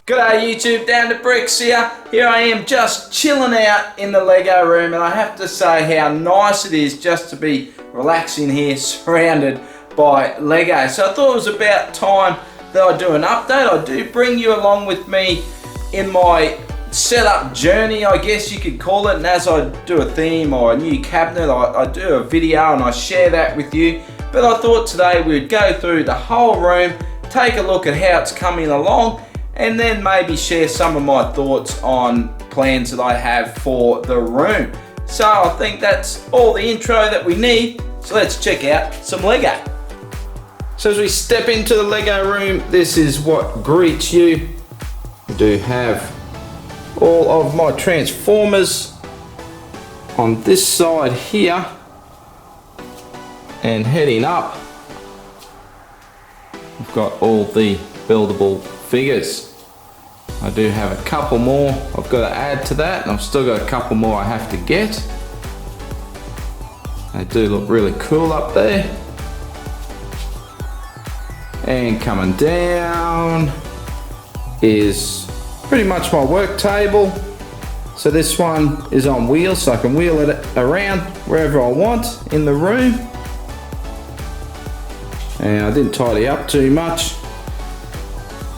G'day YouTube, Down to Bricks here. Here I am just chilling out in the Lego room, and I have to say how nice it is just to be relaxing here surrounded by Lego. So I thought it was about time that I do an update. I do bring you along with me in my setup journey, I guess you could call it, and as I do a theme or a new cabinet, I do a video and I share that with you. But I thought today we'd go through the whole room, take a look at how it's coming along, and then maybe share some of my thoughts on plans that I have for the room. So I think that's all the intro that we need, so let's check out some Lego. So as we step into the Lego room, this is what greets you. We do have all of my Transformers on this side here, and heading up we've got all the buildable figures. I do have a couple more I've got to add to that, and I've still got a couple more I have to get. They do look really cool up there. And coming down is pretty much my work table. So this one is on wheels, so I can wheel it around wherever I want in the room. And I didn't tidy up too much.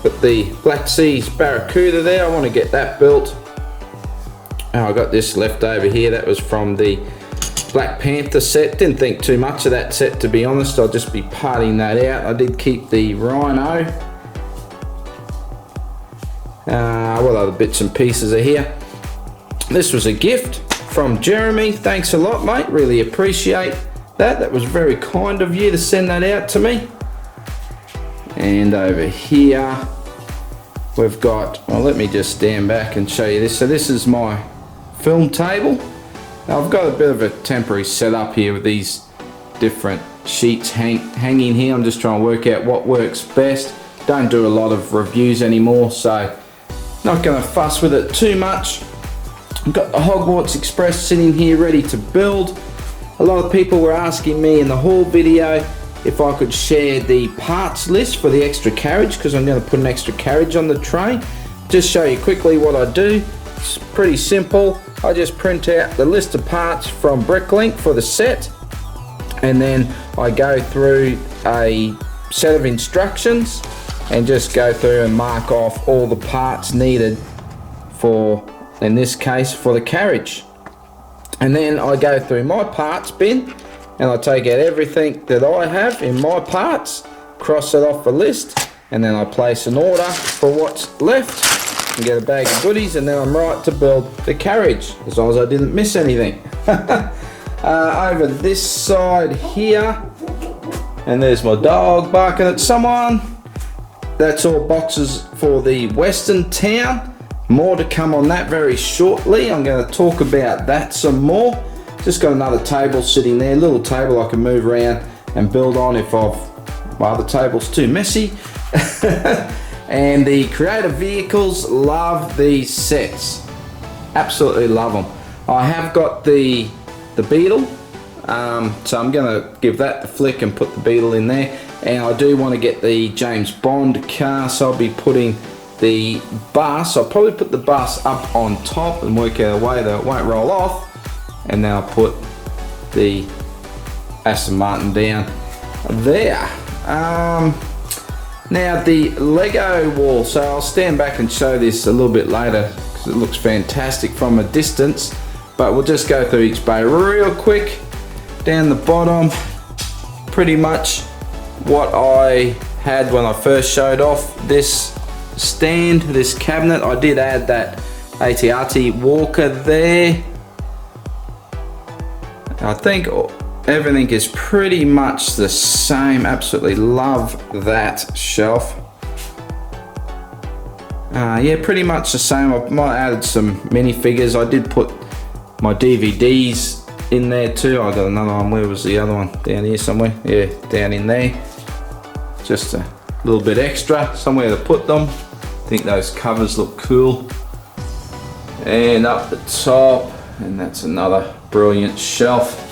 Got the Black Seas Barracuda there, I want to get that built. I got this left over here, that was from the Black Panther set. Didn't think too much of that set, to be honest. I'll just be parting that out. I did keep the Rhino. What other bits and pieces are here? This was a gift from Jeremy. Thanks a lot, mate. Really appreciate that. That was very kind of you to send that out to me. And over here we've got, well, let me just stand back and show you this. So this is my film table. Now I've got a bit of a temporary setup here with these different sheets hanging here. I'm just trying to work out what works best. Don't do a lot of reviews anymore, so not going to fuss with it too much. I've got the Hogwarts Express sitting here ready to build. A lot of people were asking me in the haul video if I could share the parts list for the extra carriage, because I'm going to put an extra carriage on the tray. Just show you quickly what I do. It's pretty simple. I just print out the list of parts from Bricklink for the set, and then I go through a set of instructions and just go through and mark off all the parts needed for, in this case, for the carriage. And then I go through my parts bin and I take out everything that I have in my parts, cross it off the list, and then I place an order for what's left and get a bag of goodies, and then I'm right to build the carriage, as long as I didn't miss anything. Over this side here, and there's my dog barking at someone. That's all boxes for the Western Town. More to come on that very shortly. I'm going to talk about that some more. Just got another table sitting there, little table I can move around and build on if the table's too messy. And the creative vehicles, love these sets. Absolutely love them. I have got the Beetle, so I'm going to give that the flick and put the Beetle in there. And I do want to get the James Bond car, so I'll be putting the bus. I'll probably put the bus up on top and work out a way that it won't roll off, and then I'll put the Aston Martin down there. Now the Lego wall, so I'll stand back and show this a little bit later because it looks fantastic from a distance, but we'll just go through each bay real quick. Down the bottom, pretty much what I had when I first showed off this stand, this cabinet. I did add that AT-AT walker there. I think everything is pretty much the same. Absolutely love that shelf. Yeah, pretty much the same. I might have added some minifigures. I did put my DVDs in there too. I got another one. Where was the other one? Down here somewhere. Yeah, down in there. Just a little bit extra, somewhere to put them. I think those covers look cool. And up the top, and that's another brilliant shelf.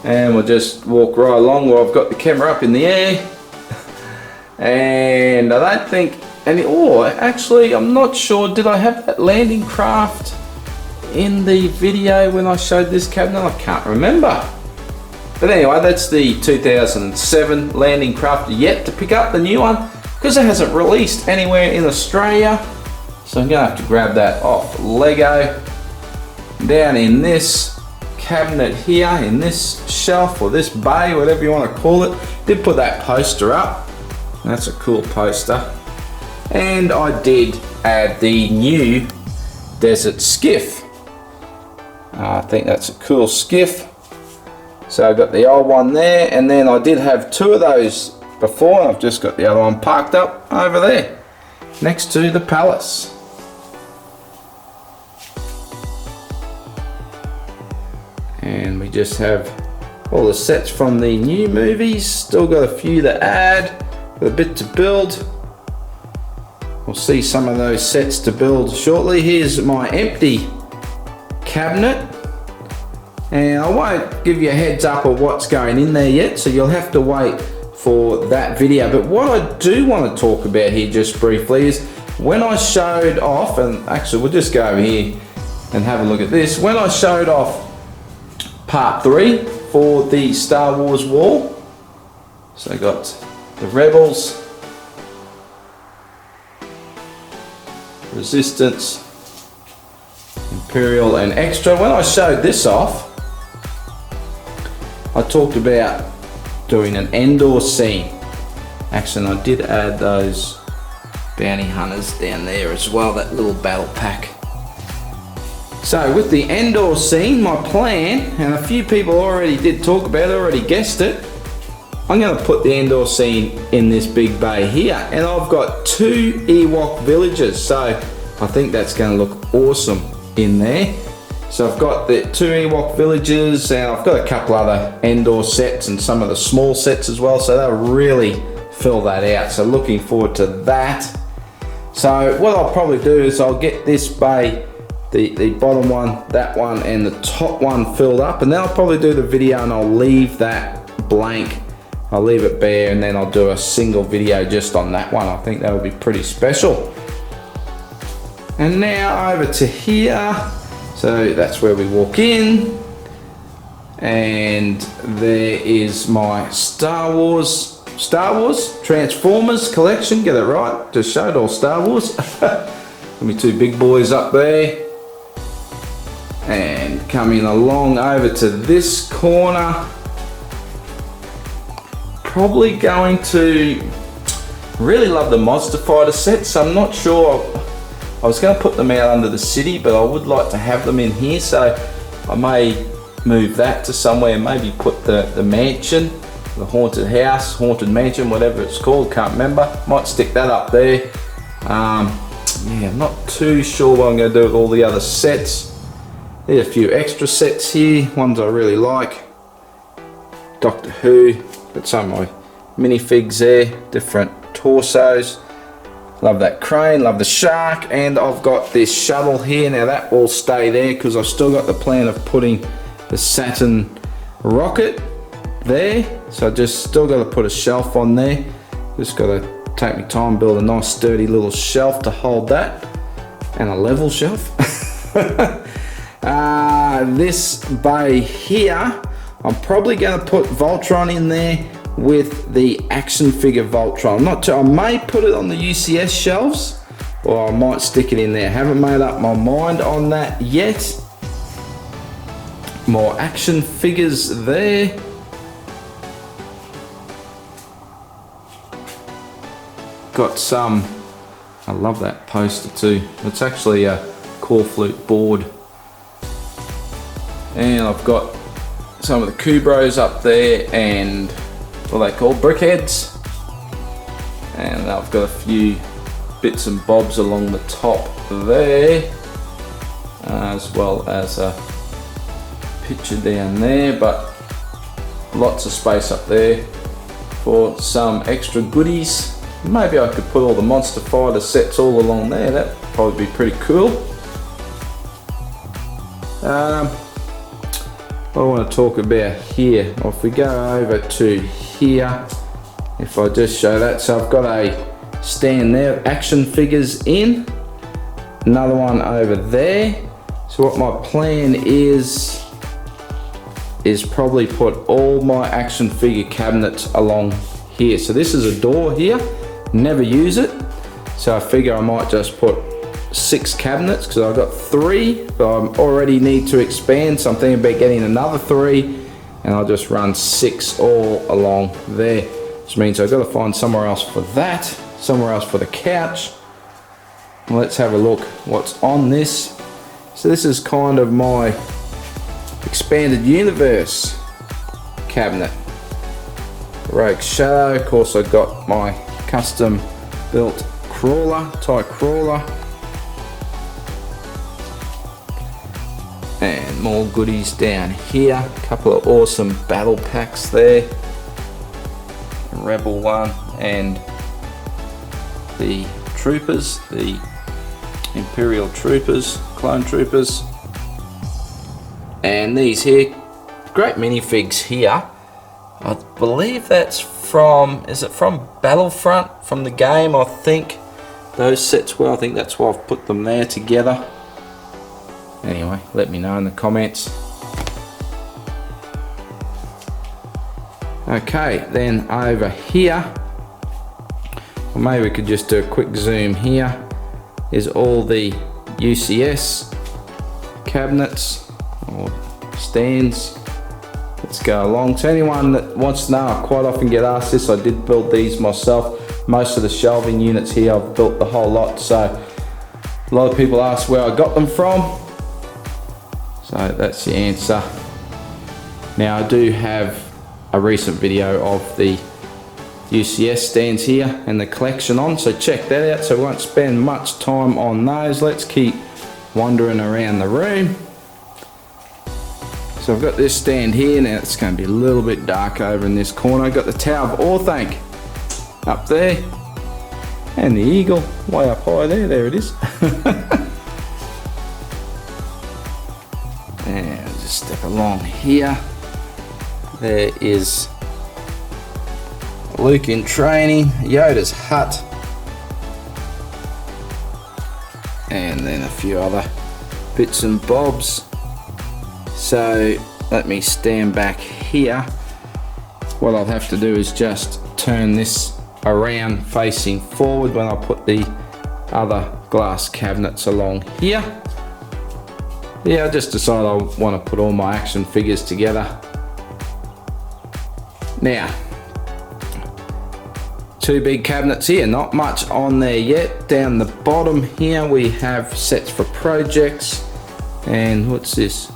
And we'll just walk right along where I've got the camera up in the air. And I don't think And actually, I'm not sure, did I have that landing craft in the video when I showed this cabinet? I can't remember. But anyway, that's the 2007 landing craft. Yet to pick up the new one because it hasn't released anywhere in Australia. So I'm gonna have to grab that off Lego. Down in this cabinet here, in this shelf or this bay, whatever you want to call it. Did put that poster up. That's a cool poster. And I did add the new desert skiff. I think that's a cool skiff. So I got the old one there, and then I did have two of those before. I've just got the other one parked up over there next to the palace. And we just have all the sets from the new movies. Still got a few to add, got a bit to build. We'll see some of those sets to build shortly. Here's my empty cabinet. And I won't give you a heads up of what's going in there yet, so you'll have to wait for that video. But what I do want to talk about here just briefly is when I showed off, and actually we'll just go over here and have a look at this. When I showed off part 3 for the Star Wars wall, so I got the Rebels, Resistance, Imperial and Extra. When I showed this off, I talked about doing an Endor scene. Actually, I did add those bounty hunters down there as well, that little battle pack. So with the Endor scene, my plan, and a few people already did talk about it, already guessed it, I'm going to put the Endor scene in this big bay here, and I've got 2 Ewok villages, so I think that's going to look awesome in there. So I've got the 2 Ewok villages, and I've got a couple other Endor sets and some of the small sets as well, so they'll really fill that out. So looking forward to that. So what I'll probably do is I'll get this bay, the bottom one, that one, and the top one filled up, and then I'll probably do the video and I'll leave that blank. I'll leave it bare, and then I'll do a single video just on that one. I think that will be pretty special. And now over to here. So that's where we walk in, and there is my Star Wars Transformers collection. Get it right, just showed all Star Wars. Got me 2 big boys up there, and coming along over to this corner, probably going to really love the Monster Fighter sets. I'm not sure. I was going to put them out under the city, but I would like to have them in here, so I may move that to somewhere, maybe put the mansion, the haunted house, haunted mansion, whatever it's called, can't remember. Might stick that up there. Yeah, I'm not too sure what I'm going to do with all the other sets. There's a few extra sets here, ones I really like. Doctor Who, got some of my minifigs there, different torsos. Love that crane, love the shark, and I've got this shuttle here. Now that will stay there because I've still got the plan of putting the Saturn rocket there. So I just still got to put a shelf on there. Just got to take my time, build a nice sturdy little shelf to hold that, and a level shelf. This bay here, I'm probably going to put Voltron in there with the action figure Voltron. I'm not sure, I may put it on the UCS shelves, or I might stick it in there. Haven't made up my mind on that yet. More action figures there. Got some, I love that poster too. It's actually a core flute board. And I've got some of the Kubros up there, and what are they called? Brickheads. And I've got a few bits and bobs along the top there, as well as a picture down there, but lots of space up there for some extra goodies. Maybe I could put all the Monster Fighter sets all along there. That'd probably be pretty cool. What I want to talk about here, well, if we go over to here, if I just show that, so I've got a stand there, action figures in. Another one over there. So what my plan is probably put all my action figure cabinets along here. So this is a door here, never use it. So I figure I might just put 6 cabinets because I've got 3, but I already need to expand. So I'm thinking about getting another 3 and I'll just run 6 all along there. Which means I've got to find somewhere else for that, somewhere else for the couch. Let's have a look what's on this. So this is kind of my expanded universe cabinet. Rogue Shadow, of course I've got my custom built crawler, TIE crawler. And more goodies down here. A couple of awesome battle packs there. The Rebel one and the Troopers, the Imperial Troopers, Clone Troopers. And these here, great minifigs here. I believe that's from, is it from Battlefront, from the game, I think. Those sets were, I think that's why I've put them there together. Anyway, let me know in the comments. Okay, then over here, or maybe we could just do a quick zoom here, is all the UCS cabinets or stands. Let's go along. To anyone that wants to know, I quite often get asked this. I did build these myself. Most of the shelving units here, I've built the whole lot. So a lot of people ask where I got them from. So that's the answer. Now I do have a recent video of the UCS stands here and the collection on, so check that out. So we won't spend much time on those. Let's keep wandering around the room. So I've got this stand here. Now it's going to be a little bit dark over in this corner. I've got the Tower of Orthanc up there and the eagle way up high there. There it is. And just step along here. There is Luke in training, Yoda's hut, and then a few other bits and bobs. So let me stand back here. What I'll have to do is just turn this around facing forward when I put the other glass cabinets along here. Yeah, I just decided I want to put all my action figures together. Now, 2 big cabinets here, not much on there yet. Down the bottom here we have sets for projects. And what's this?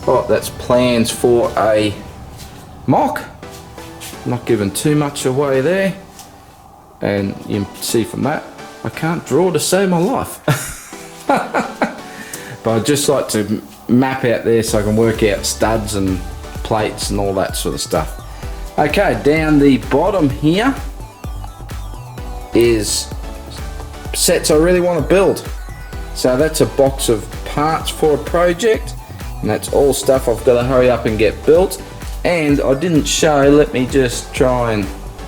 Oh, that's plans for a mock. Not giving too much away there. And you can see from that, I can't draw to save my life. But I'd just like to map out there so I can work out studs and plates and all that sort of stuff. Okay, down the bottom here is sets I really want to build. So that's a box of parts for a project, and that's all stuff I've got to hurry up and get built. And I didn't show, let me just try and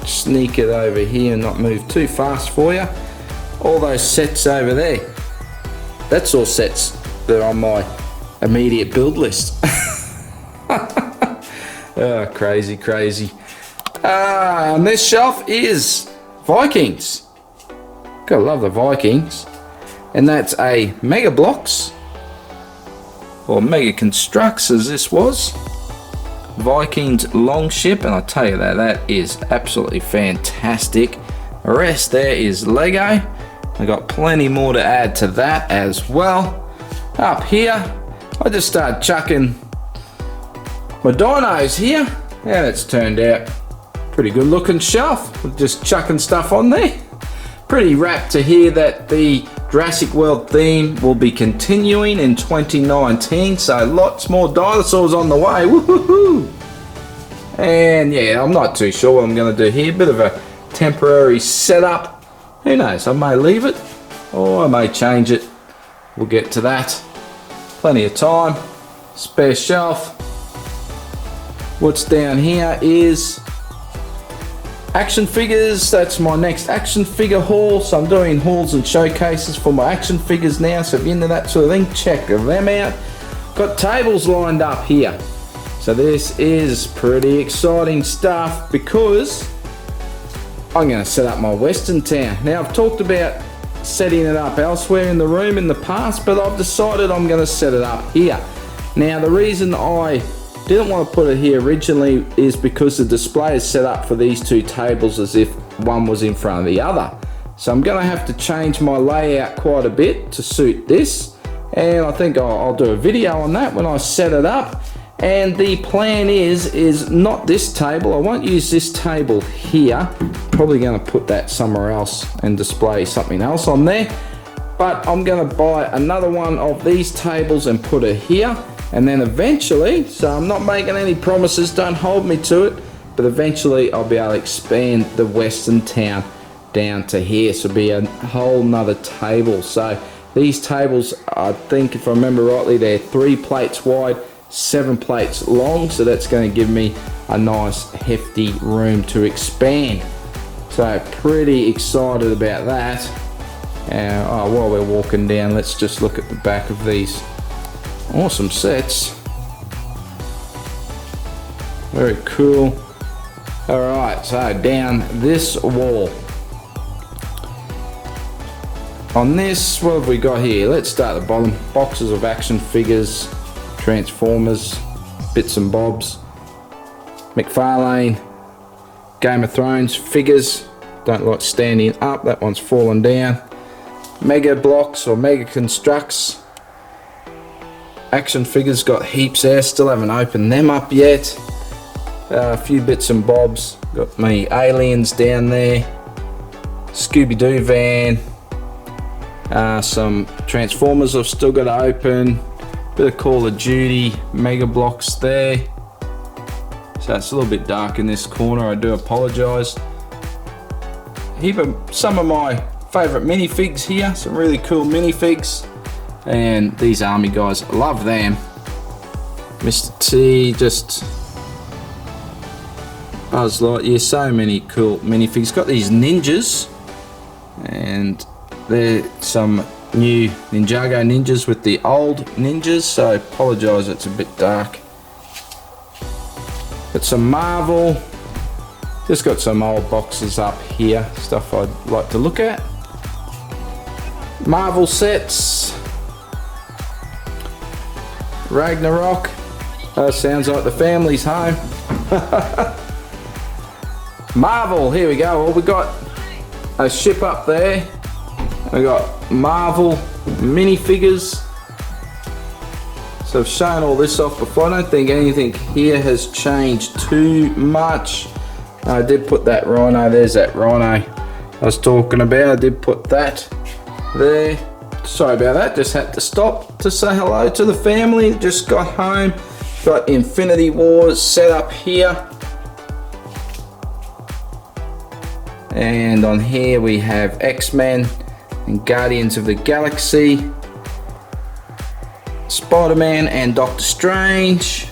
sneak it over here and not move too fast for you. All those sets over there, that's all sets that are on my immediate build list. Oh, crazy, crazy. On this shelf is Vikings. Gotta love the Vikings. And that's a Mega Blocks, or Mega Constructs as this was. Vikings Longship, and I tell you that is absolutely fantastic. The rest there is Lego. I got plenty more to add to that as well. Up here, I just started chucking my dinos here, and it's turned out pretty good looking shelf. We're just chucking stuff on there. Pretty rapt to hear that the Jurassic World theme will be continuing in 2019, so lots more dinosaurs on the way. Woohoo! And yeah, I'm not too sure what I'm going to do here. Bit of a temporary setup. Who knows? I may leave it or I may change it. We'll get to that. Plenty of time. Spare shelf. What's down here is Action figures, that's my next action figure haul. So I'm doing hauls and showcases for my action figures now. So if you're into that sort of thing, check them out. Got tables lined up here. So this is pretty exciting stuff because I'm going to set up my Western town. Now I've talked about setting it up elsewhere in the room in the past, but I've decided I'm going to set it up here. Now the reason I didn't want to put it here originally is because the display is set up for these two tables as if one was in front of the other. So I'm going to have to change my layout quite a bit to suit this, and I think I'll do a video on that when I set it up. And the plan is not this table. I won't use this table here. Probably going to put that somewhere else and display something else on there. But I'm going to buy another one of these tables and put it here. And then eventually, so I'm not making any promises, don't hold me to it, but eventually I'll be able to expand the Western town down to here. So it'll be a whole nother table. So these tables, I think if I remember rightly, they're 3 plates wide, 7 plates long. So that's going to give me a nice hefty room to expand. So pretty excited about that. While we're walking down, let's just look at the back of these. Awesome sets. Very cool. Alright, so down this wall. On this, what have we got here? Let's start at the bottom. Boxes of action figures, Transformers, bits and bobs, McFarlane, Game of Thrones figures. Don't like standing up, that one's fallen down. Mega blocks or mega constructs. Action figures, got heaps there, still haven't opened them up yet. A few bits and bobs, got me aliens down there, Scooby-Doo van, some Transformers I've still got to open, bit of Call of Duty, mega blocks there. So it's a little bit dark in this corner, I do apologise. Some of my favourite minifigs here, some really cool minifigs. And these army guys, love them. Mr. T, just Buzz Lightyear, so many cool minifigs. Got these ninjas, and they're some new Ninjago ninjas with the old ninjas, so I apologise it's a bit dark. Got some Marvel, just got some old boxes up here, stuff I'd like to look at. Marvel sets. Ragnarok, sounds like the family's home. Marvel, here we go. Well, we got a ship up there. We got Marvel minifigures. So I've shown all this off before. I don't think anything here has changed too much. I did put that rhino, there's that rhino I was talking about. I did put that there. Sorry about that, just had to stop to say hello to the family. Just got home. Got Infinity Wars set up here. And on here we have X-Men and Guardians of the Galaxy, Spider-Man and Doctor Strange,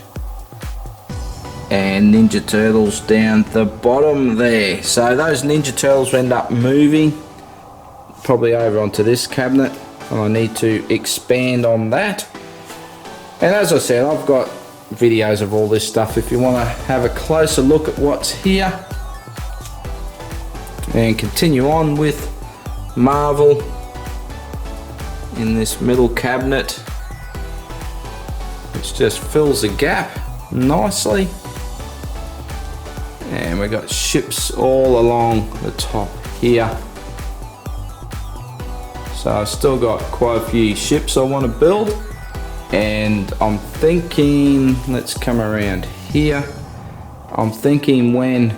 and Ninja Turtles down the bottom there. So those Ninja Turtles end up moving probably over onto this cabinet, and I need to expand on that. And as I said, I've got videos of all this stuff if you want to have a closer look at what's here. And continue on with Marvel in this middle cabinet, which just fills the gap nicely. And we've got ships all along the top here. So I've still got quite a few ships I want to build. And I'm thinking, let's come around here. I'm thinking when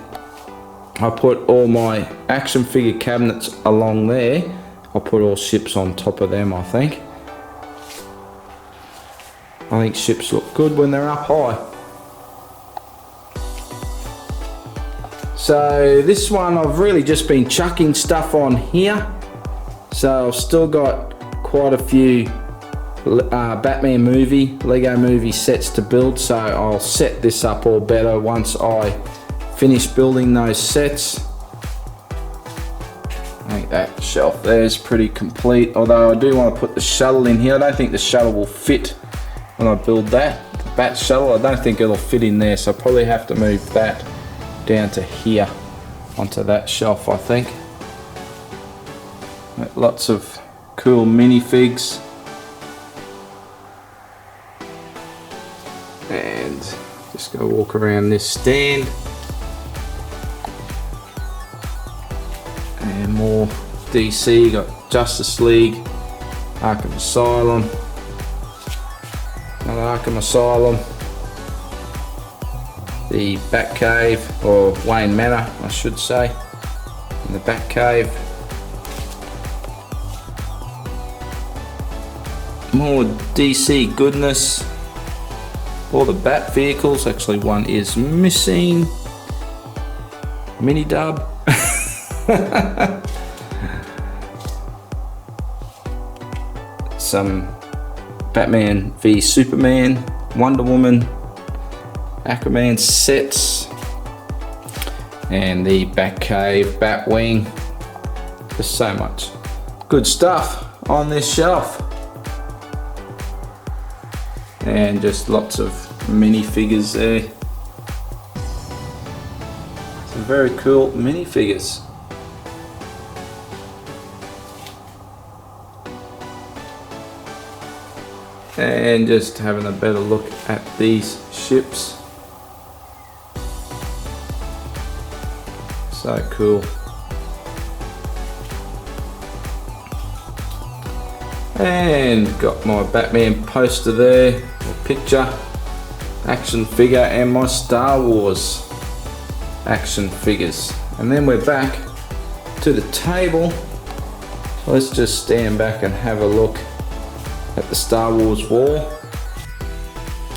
I put all my action figure cabinets along there, I'll put all ships on top of them, I think. I think ships look good when they're up high. So this one I've really just been chucking stuff on here. So I've still got quite a few Batman movie, Lego movie sets to build. So I'll set this up all better once I finish building those sets. think that shelf there is pretty complete, although I do want to put the shuttle in here. I don't think the shuttle will fit when I build that. The bat shuttle, I don't think it'll fit in there, so I'll probably have to move that down to here onto that shelf, I think. Lots of cool minifigs. And just go walk around this stand. And more DC, got Justice League, Arkham Asylum, another Arkham Asylum, the Batcave, or Wayne Manor I should say, in the Batcave. More DC goodness. All the Bat vehicles, actually one is missing. Mini dub. Some Batman v Superman, Wonder Woman, Aquaman sets, and the Batcave, Batwing. There's so much good stuff on this shelf. And just lots of minifigures there. Some very cool minifigures. And just having a better look at these ships. So cool. And got my Batman poster there, a picture, action figure, and my Star Wars action figures. And then we're back to the table. So let's just stand back and have a look at the Star Wars wall.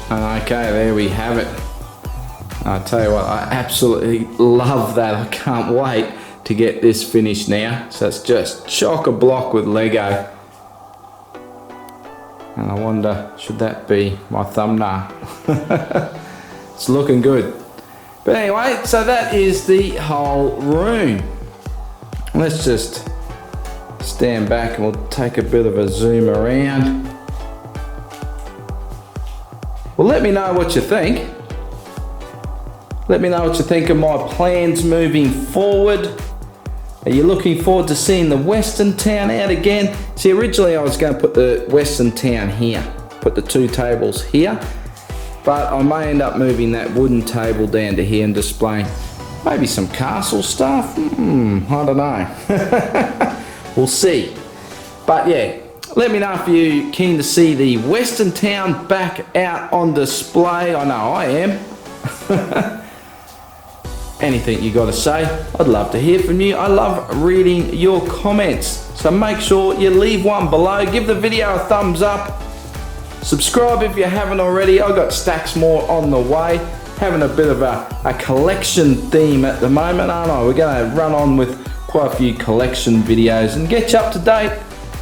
Okay, there we have it. I tell you what, I absolutely love that. I can't wait to get this finished now. So it's just chock-a-block with Lego. And I wonder, should that be my thumbnail? It's looking good. But anyway, so that is the whole room. Let's just stand back and we'll take a bit of a zoom around. Well, let me know what you think. Let me know what you think of my plans moving forward. Are you looking forward to seeing the Western Town out again? See, originally I was going to put the Western Town here, put the two tables here, but I may end up moving that wooden table down to here and displaying maybe some castle stuff. I don't know. We'll see. But yeah, let me know if you're keen to see the Western Town back out on display. I know I am. Anything you got to say, I'd love to hear from you. I love reading your comments. So make sure you leave one below. Give the video a thumbs up. Subscribe if you haven't already. I've got stacks more on the way. Having a bit of a collection theme at the moment, aren't I? We're going to run on with quite a few collection videos and get you up to date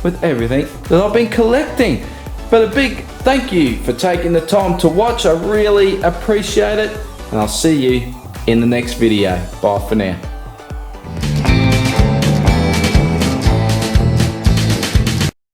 with everything that I've been collecting. But a big thank you for taking the time to watch. I really appreciate it. And I'll see you in the next video. Bye for now.